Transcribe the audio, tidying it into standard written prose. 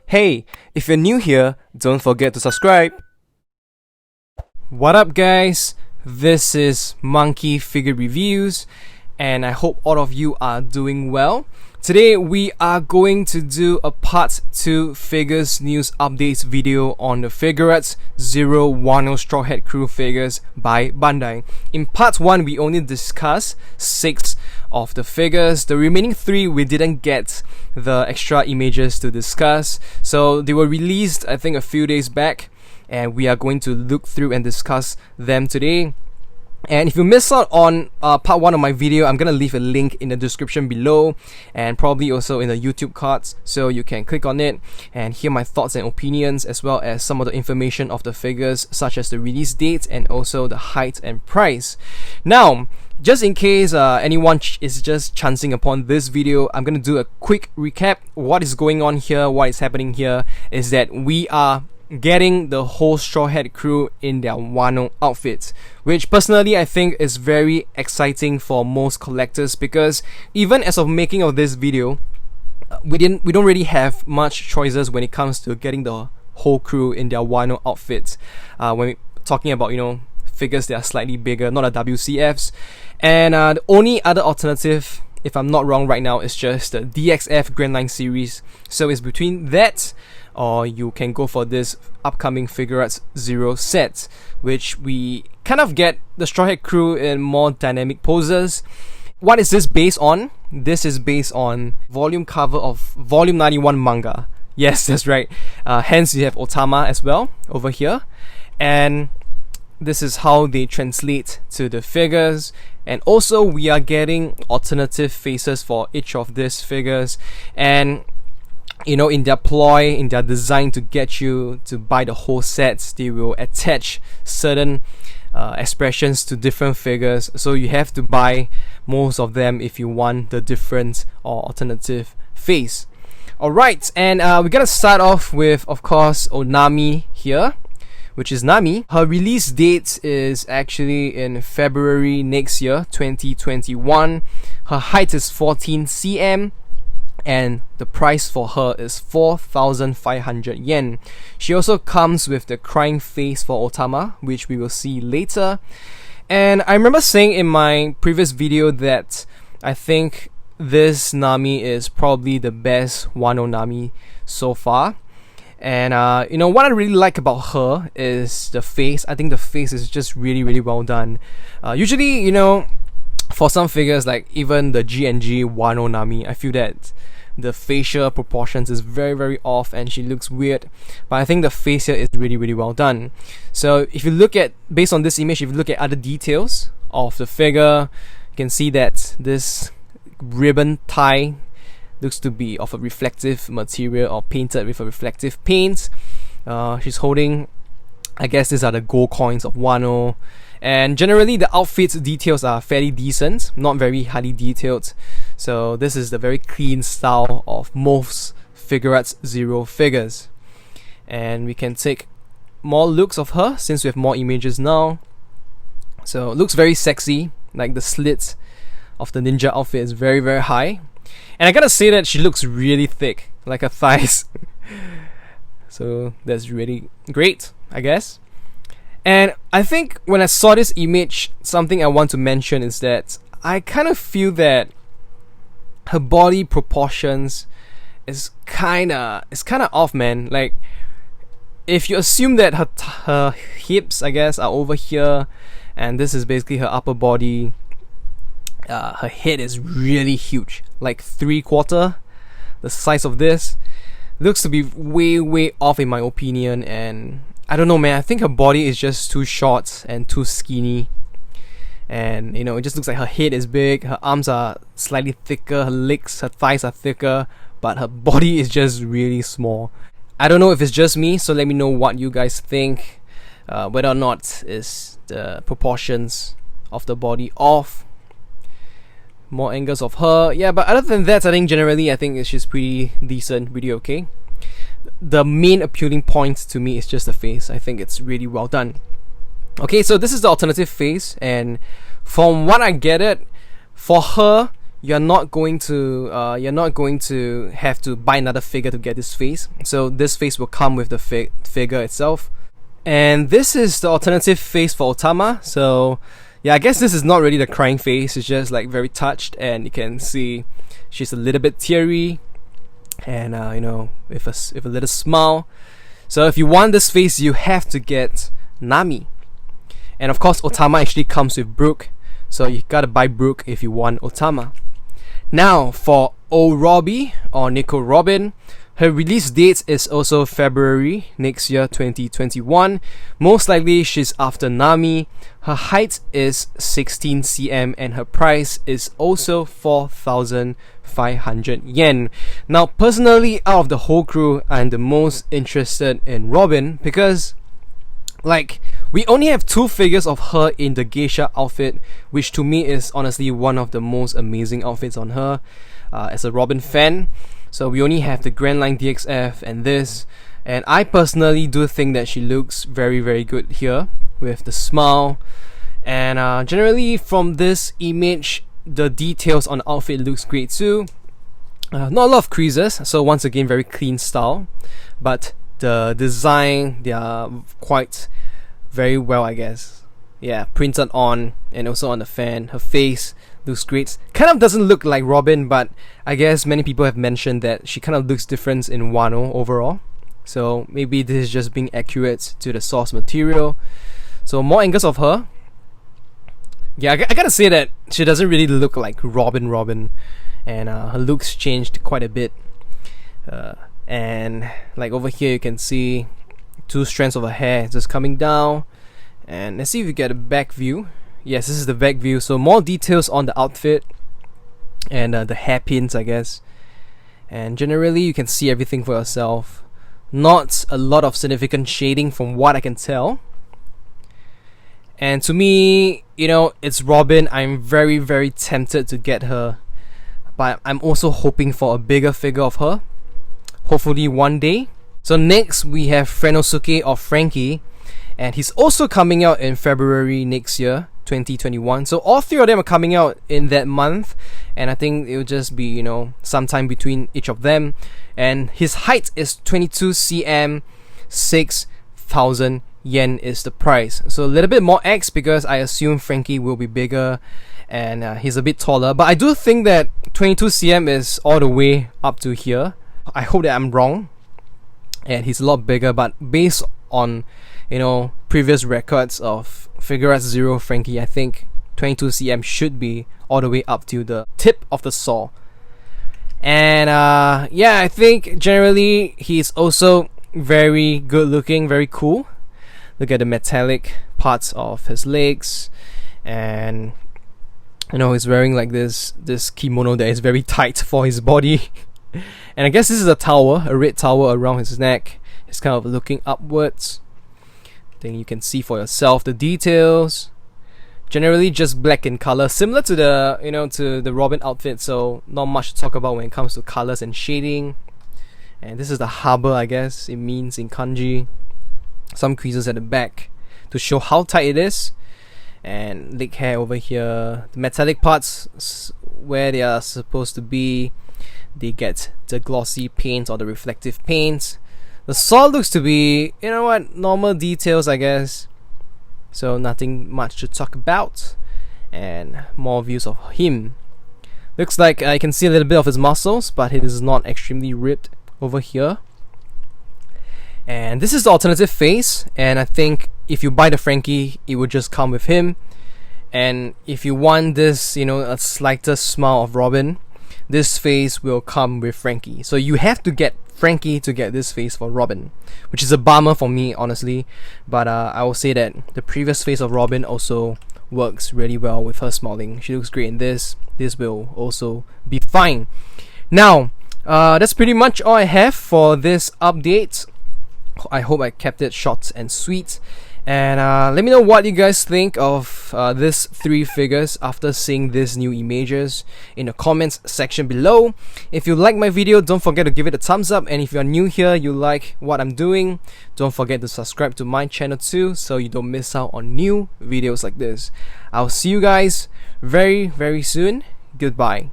Hey, if you're new here, don't forget to subscribe. What up guys? This is Monkey Figure Reviews and I hope all of you are doing well. Today we are going to do a part 2 figures news updates video on the Figuarts Zero Wano Straw Hat Crew figures by Bandai. In part 1 we only discussed 6 of the figures. The remaining 3 we didn't get the extra images to discuss, so they were released I think a few days back and we are going to look through and discuss them today. And if you missed out on part 1 of my video, I'm gonna leave a link in the description below and probably also in the YouTube cards, so you can click on it and hear my thoughts and opinions, as well as some of the information of the figures such as the release date and also the height and price. Now, just in case anyone is just chancing upon this video, I'm gonna do a quick recap. What is going on here, what is happening here is that we are getting the whole Straw Hat crew in their Wano outfits, which personally I think is very exciting for most collectors, because even as of making of this video, we don't really have much choices when it comes to getting the whole crew in their Wano outfits. When we're talking about, you know, figures that are slightly bigger, not the WCFs, and the only other alternative, if I'm not wrong right now, is just the DXF Grand Line series. So it's between that, or you can go for this upcoming Figuarts Zero set, which we kind of get the Straw Hat crew in more dynamic poses. What is this based on? This is based on volume cover of volume 91 manga. Yes, that's right. Hence you have Otama as well over here, and this is how they translate to the figures. And also we are getting alternative faces for each of these figures, and you know, in their ploy, in their design to get you to buy the whole sets, they will attach certain expressions to different figures, so you have to buy most of them if you want the different or alternative face. Alright, and we're gonna start off with, of course, O-Nami here, which is Nami. Her release date is actually in February next year, 2021. Her height is 14 cm. And the price for her is 4,500 yen. She also comes with the crying face for Otama, which we will see later. And I remember saying in my previous video that I think this Nami is probably the best Wano Nami so far. And you know, what I really like about her is the face. I think the face is just really well done. Usually, you know, for some figures like even the G&G Wano Nami, I feel that the facial proportions is very off and she looks weird, but I think the face here is really well done. So if you look at, based on this image, if you look at other details of the figure, you can see that this ribbon tie looks to be of a reflective material or painted with a reflective paint. She's holding, I guess these are the gold coins of Wano. And generally the outfits details are fairly decent, not very highly detailed. So this is the very clean style of most Figuarts Zero figures. And we can take more looks of her since we have more images now. So it looks very sexy, like the slit of the ninja outfit is very high. And I gotta say that she looks really thick, like her thighs. So that's really great, I guess. And I think when I saw this image, something I want to mention is that I kind of feel that her body proportions is kinda off, man. Like, if you assume that her hips, I guess, are over here, and this is basically her upper body, her head is really huge, like 3/4 the size of this. Looks to be way off in my opinion, and I don't know, man. I think her body is just too short and too skinny. And you know, it just looks like her head is big, her arms are slightly thicker, her legs, her thighs are thicker, but her body is just really small. I don't know if it's just me, so let me know what you guys think. Whether or not is the proportions of the body off. More angles of her. Yeah, but other than that, I think generally she's pretty decent, pretty okay. The main appealing point to me is just the face. I think it's really well done. Okay, so this is the alternative face, and from what I get it, for her, you're not going to have to buy another figure to get this face. So this face will come with the figure itself. And this is the alternative face for Otama. So yeah, I guess this is not really the crying face. It's just like very touched, and you can see she's a little bit teary, and you know, with a little smile. So if you want this face, you have to get Nami. And of course, Otama actually comes with Brook, so you gotta buy Brook if you want Otama. Now for O-Robi, or Nico Robin, her release date is also February next year, 2021. Most likely she's after Nami. Her height is 16 cm and her price is also 4,500 yen. Now personally, out of the whole crew, I'm the most interested in Robin because like, we only have 2 figures of her in the geisha outfit, which to me is honestly one of the most amazing outfits on her as a Robin fan. So we only have the Grand Line DXF and this, and I personally do think that she looks very, very good here with the smile. And generally from this image, the details on the outfit looks great too. Not a lot of creases, so once again very clean style, but the design, they are quite very well, I guess. Yeah, printed on, and also on the fan. Her face looks great. Kind of doesn't look like Robin, but I guess many people have mentioned that she kind of looks different in Wano overall. So maybe this is just being accurate to the source material. So more angles of her. Yeah, I gotta say that she doesn't really look like Robin, and her looks changed quite a bit. And like over here, you can see 2 strands of her hair just coming down. And let's see if we get a back view. Yes, this is the back view. So more details on the outfit and the hairpins, I guess. And generally, you can see everything for yourself. Not a lot of significant shading from what I can tell. And to me, you know, it's Robin. I'm very, very tempted to get her, but I'm also hoping for a bigger figure of her, hopefully one day. So next we have Franosuke or Franky, and he's also coming out in February next year, 2021. So all 3 of them are coming out in that month, and I think it will just be, you know, sometime between each of them. And his height is 22 cm, 6,000 yen is the price. So a little bit more X because I assume Franky will be bigger, and he's a bit taller. But I do think that 22 cm is all the way up to here. I hope that I'm wrong, and he's a lot bigger, but based on, you know, previous records of Figuarts 0 Franky, I think 22 cm should be all the way up to the tip of the saw. And yeah, I think generally he's also very good looking, very cool. Look at the metallic parts of his legs, and you know, he's wearing like this kimono that is very tight for his body. And I guess this is a towel, a red towel around his neck. He's kind of looking upwards. Then you can see for yourself the details. Generally just black in color, similar to the, you know, to the Robin outfit, so not much to talk about when it comes to colors and shading. And this is the harbor, I guess it means in kanji. Some creases at the back to show how tight it is. And leg hair over here. The metallic parts where they are supposed to be, they get the glossy paint or the reflective paint. The saw looks to be, you know what, normal details, I guess. So nothing much to talk about. And more views of him. Looks like I can see a little bit of his muscles, but it is not extremely ripped over here. And this is the alternative face, and I think if you buy the Franky, it would just come with him. And if you want this, you know, a slighter smile of Robin, this face will come with Franky. So you have to get Franky to get this face for Robin, which is a bummer for me, honestly. But I will say that the previous face of Robin also works really well with her smiling. She looks great in this. This will also be fine. Now, that's pretty much all I have for this update. I hope I kept it short and sweet. And let me know what you guys think of these 3 figures after seeing these new images in the comments section below. If you like my video, don't forget to give it a thumbs up. And if you're new here, you like what I'm doing, don't forget to subscribe to my channel too, so you don't miss out on new videos like this. I'll see you guys very, very soon. Goodbye.